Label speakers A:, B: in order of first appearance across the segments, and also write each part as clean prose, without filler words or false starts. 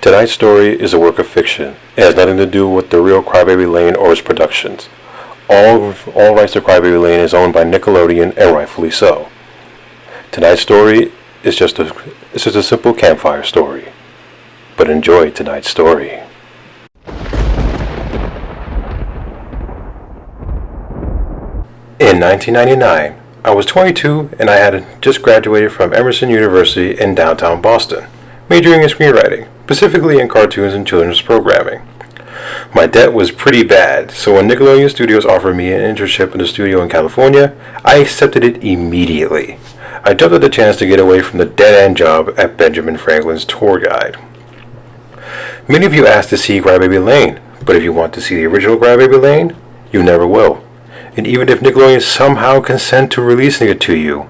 A: Tonight's story is a work of fiction. It has nothing to do with the real CryBaby Lane or its productions. All rights to CryBaby Lane is owned by Nickelodeon, and rightfully so. Tonight's story is just a simple campfire story. But enjoy tonight's story. In 1999, I was 22 and I had just graduated from Emerson University in downtown Boston, majoring in screenwriting, specifically in cartoons and children's programming. My debt was pretty bad, so when Nickelodeon Studios offered me an internship in the studio in California, I accepted it immediately. I jumped at the chance to get away from the dead-end job at Benjamin Franklin's tour guide. Many of you asked to see CryBaby Lane, but if you want to see the original CryBaby Lane, you never will. And even if Nickelodeon somehow consent to releasing it to you,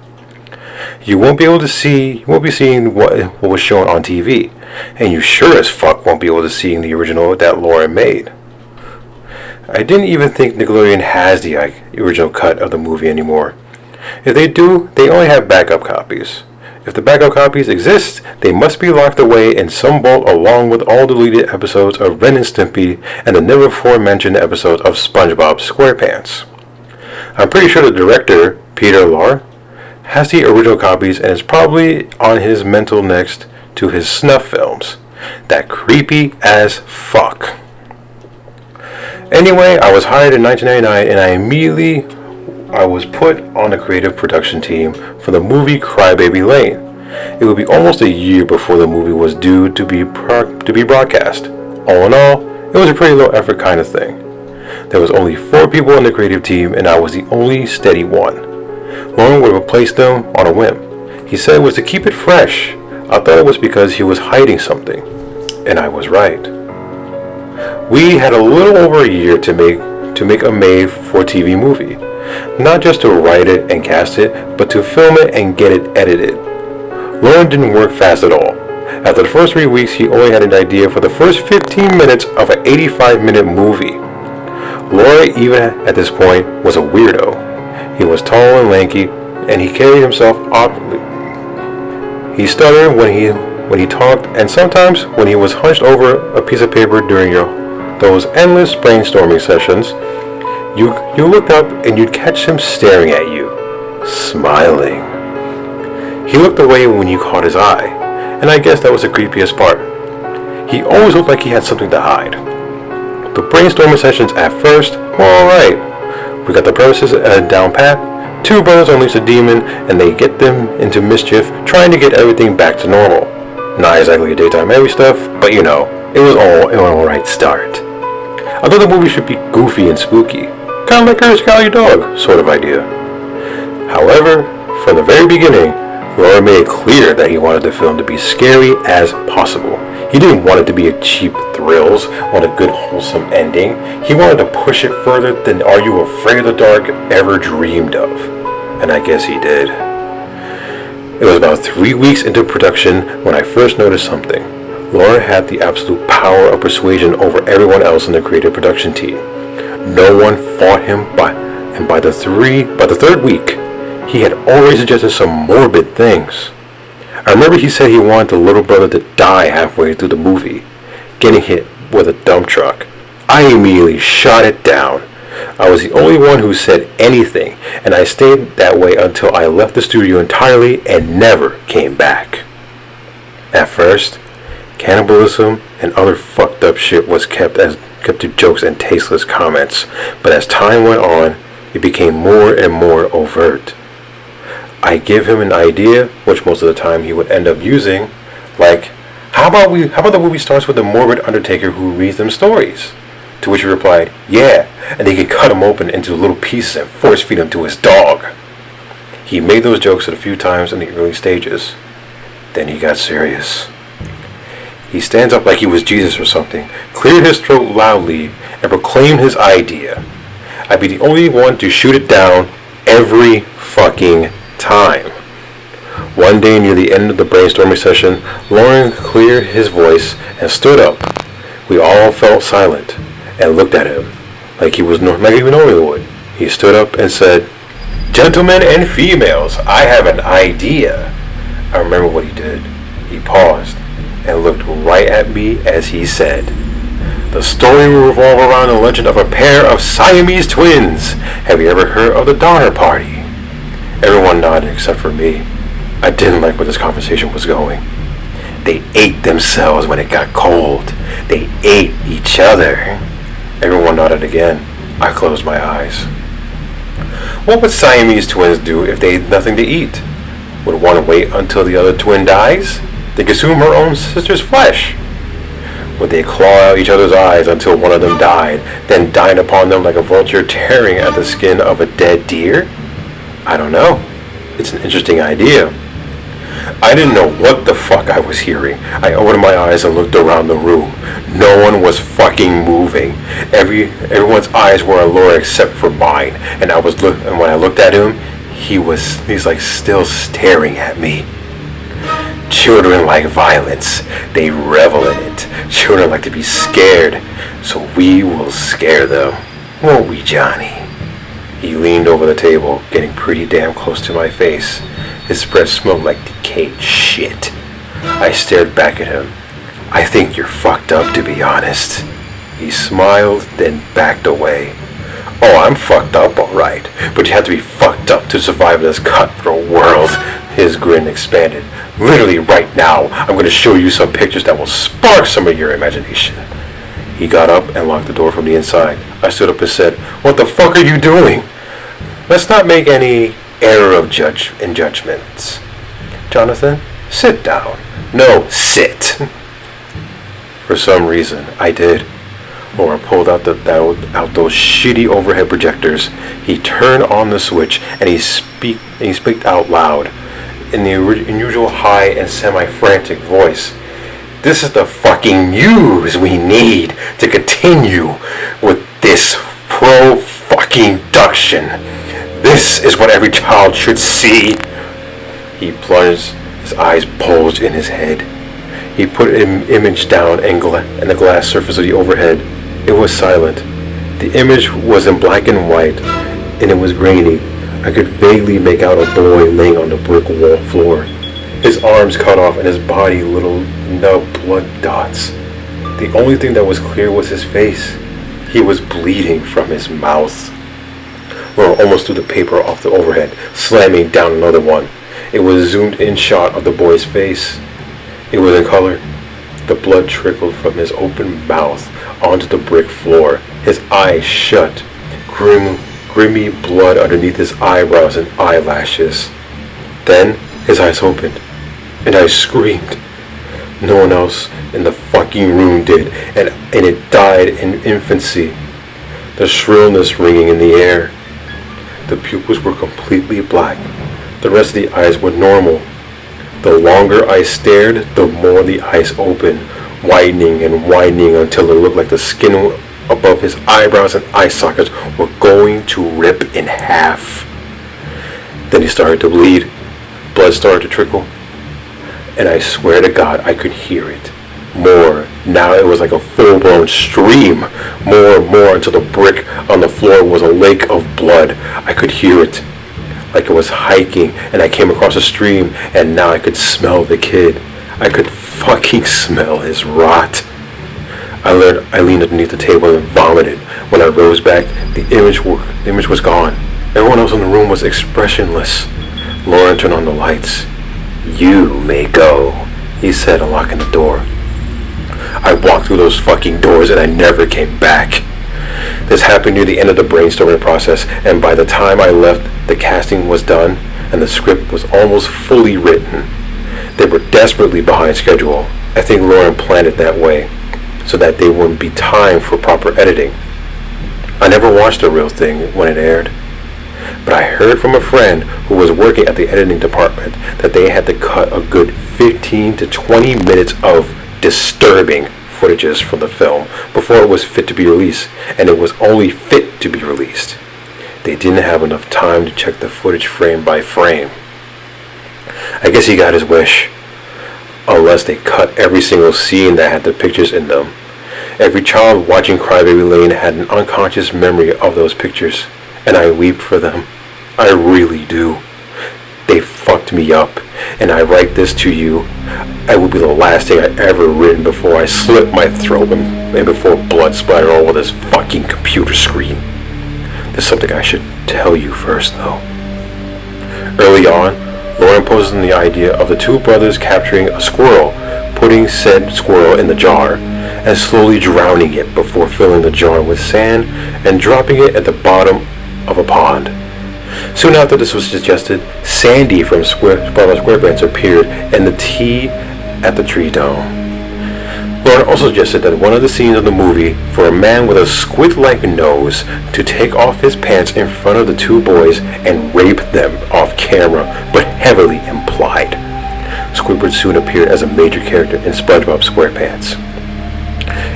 A: you won't be seeing what was shown on TV, and you sure as fuck won't be able to see the original that Laura made. I didn't even think Nickelodeon has the original cut of the movie anymore. If they do, they only have backup copies. If the backup copies exist, they must be locked away in some vault along with all deleted episodes of Ren and Stimpy and the never before mentioned episodes of SpongeBob SquarePants. I'm pretty sure the director, Peter Lorre, has the original copies and is probably on his mental next to his snuff films. That creepy as fuck. Anyway, I was hired in 1999 and I was put on the creative production team for the movie CryBaby Lane. It would be almost a year before the movie was due to be broadcast. All in all, it was a pretty low effort kind of thing. There was only 4 people on the creative team and I was the only steady one. Lauren would replace them on a whim. He said it was to keep it fresh. I thought it was because he was hiding something. And I was right. We had a little over a year to make a made-for-TV movie. Not just to write it and cast it, but to film it and get it edited. Lauren didn't work fast at all. After the first 3 weeks, he only had an idea for the first 15 minutes of an 85-minute movie. Laura, even at this point, was a weirdo. He was tall and lanky, and he carried himself awkwardly. He stuttered when he talked, and sometimes when he was hunched over a piece of paper during those endless brainstorming sessions, you looked up and you'd catch him staring at you, smiling. He looked away when you caught his eye, and I guess that was the creepiest part. He always looked like he had something to hide. The brainstorming sessions at first were alright. We got the premises down pat. 2 brothers unleash a demon and they get them into mischief, trying to get everything back to normal. Not exactly a daytime heavy stuff, but you know, it was all an alright start. I thought the movie should be goofy and spooky, kind of like Courage the Cowardly Dog sort of idea. However, from the very beginning, Laura made it clear that he wanted the film to be scary as possible. He didn't want it to be a cheap thrills, want a good wholesome ending. He wanted to push it further than Are You Afraid of the Dark ever dreamed of. And I guess he did. It was about 3 weeks into production when I first noticed something. Laura had the absolute power of persuasion over everyone else in the creative production team. No one fought him by the third week, he had already suggested some morbid things. I remember he said he wanted the little brother to die halfway through the movie, getting hit with a dump truck. I immediately shot it down. I was the only one who said anything, and I stayed that way until I left the studio entirely and never came back. At first, cannibalism and other fucked up shit was kept to jokes and tasteless comments, but as time went on, it became more and more overt. I give him an idea, which most of the time he would end up using, like, how about the movie starts with a morbid undertaker who reads them stories? To which he replied, yeah, and they could cut him open into little pieces and force feed him to his dog. He made those jokes a few times in the early stages. Then he got serious. He stands up like he was Jesus or something, cleared his throat loudly, and proclaimed his idea. I'd be the only one to shoot it down every fucking time. One day near the end of the brainstorming session, Lauren cleared his voice and stood up. We all felt silent and looked at him like he normally would. He stood up and said, "Gentlemen and females, I have an idea." I remember what he did. He paused and looked right at me as he said, "The story will revolve around the legend of a pair of Siamese twins. Have you ever heard of the Donner Party?" Everyone nodded except for me. I didn't like where this conversation was going. They ate themselves when it got cold. They ate each other. Everyone nodded again. I closed my eyes. What would Siamese twins do if they had nothing to eat? Would one wait until the other twin dies? They consume her own sister's flesh. Would they claw out each other's eyes until one of them died, then dine upon them like a vulture tearing at the skin of a dead deer? I don't know. It's an interesting idea. I didn't know what the fuck I was hearing. I opened my eyes and looked around the room. No one was fucking moving. Everyone's eyes were on Laura except for mine. And when I looked at him, he's like still staring at me. Children like violence. They revel in it. Children like to be scared. So we will scare them. Won't we, Johnny? He leaned over the table, getting pretty damn close to my face. His breath smelled like decayed shit. I stared back at him. I think you're fucked up, to be honest. He smiled, then backed away. Oh, I'm fucked up, alright. But you have to be fucked up to survive in this cutthroat world. His grin expanded. Literally right now, I'm going to show you some pictures that will spark some of your imagination. He got up and locked the door from the inside. I stood up and said, "What the fuck are you doing? Let's not make any error of judgments. Jonathan, sit down." "No, sit." For some reason, I did. Laura pulled out those shitty overhead projectors. He turned on the switch and he spoke out loud in the unusual high and semi-frantic voice. "This is the fucking news we need to continue with this pro-fucking-duction. This is what every child should see." He plunged, his eyes bulged in his head. He put an image down and the glass surface of the overhead. It was silent. The image was in black and white, and it was grainy. I could vaguely make out a boy laying on the brick wall floor. His arms cut off and his body little nub blood dots. The only thing that was clear was his face. He was bleeding from his mouth. Laura almost threw the paper off the overhead, slamming down another one. It was a zoomed-in shot of the boy's face. It was in color. The blood trickled from his open mouth onto the brick floor. His eyes shut. Grimy blood underneath his eyebrows and eyelashes. Then his eyes opened, and I screamed. No one else in the fucking room did, and it died in infancy. The shrillness ringing in the air. The pupils were completely black. The rest of the eyes were normal. The longer I stared, the more the eyes opened, widening and widening until it looked like the skin above his eyebrows and eye sockets were going to rip in half. Then he started to bleed. Blood started to trickle. And I swear to God, I could hear it. More. Now it was like a full-blown stream. More and more until the brick on the floor was a lake of blood. I could hear it. Like it was hiking, and I came across a stream, and now I could smell the kid. I could fucking smell his rot. I leaned underneath the table and vomited. When I rose back, the image was gone. Everyone else in the room was expressionless. Lauren turned on the lights. "You may go," he said, unlocking the door. I walked through those fucking doors and I never came back. This happened near the end of the brainstorming process, and by the time I left, the casting was done and the script was almost fully written. They were desperately behind schedule. I think Lauren planned it that way, so that there wouldn't be time for proper editing. I never watched the real thing when it aired, but I heard from a friend who was working at the editing department that they had to cut a good 15 to 20 minutes of disturbing footages from the film before it was fit to be released, and it was only fit to be released. They didn't have enough time to check the footage frame by frame. I guess he got his wish, unless they cut every single scene that had the pictures in them. Every child watching CryBaby Lane had an unconscious memory of those pictures, and I weep for them. I really do. They fucked me up. and I write this to you, it will be the last thing I ever written before I slit my throat and before blood splattered all over this fucking computer screen. There's something I should tell you first, though. Early on, Lauren poses the idea of the two brothers capturing a squirrel, putting said squirrel in the jar, and slowly drowning it before filling the jar with sand and dropping it at the bottom of a pond. Soon after this was suggested, Sandy from Sparrow SquarePants appeared and the tea at the tree dome. Lauren also suggested that one of the scenes of the movie for a man with a squid-like nose to take off his pants in front of the two boys and rape them off camera, but heavily implied. Squidward soon appeared as a major character in SpongeBob SquarePants.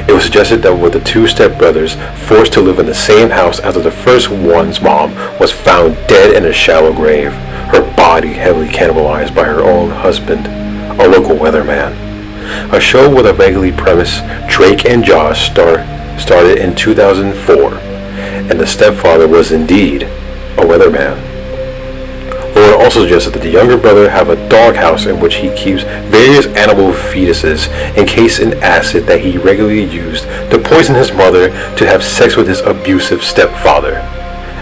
A: It was suggested that with the two stepbrothers forced to live in the same house after the first one's mom was found dead in a shallow grave, her body heavily cannibalized by her own husband, a local weatherman. A show with a regular premise, Drake and Josh started in 2004, and the stepfather was indeed a weatherman. Lauren also suggested that the younger brother have a doghouse in which he keeps various animal fetuses encased in acid that he regularly used to poison his mother to have sex with his abusive stepfather,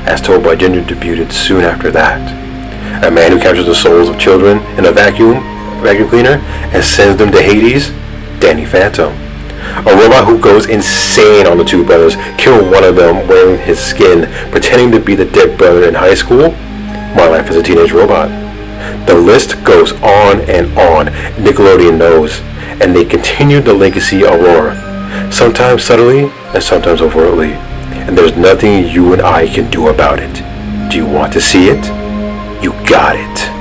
A: as told by Ginger debuted soon after that. A man who captures the souls of children in a vacuum cleaner and sends them to Hades, Danny Phantom. A robot who goes insane on the two brothers, killing one of them wearing his skin, pretending to be the dead brother in high school, My Life as a Teenage Robot. The list goes on and on. Nickelodeon knows, and they continue the legacy of Aurora, sometimes subtly and sometimes overtly, and there's nothing you and I can do about it. Do you want to see it? You got it.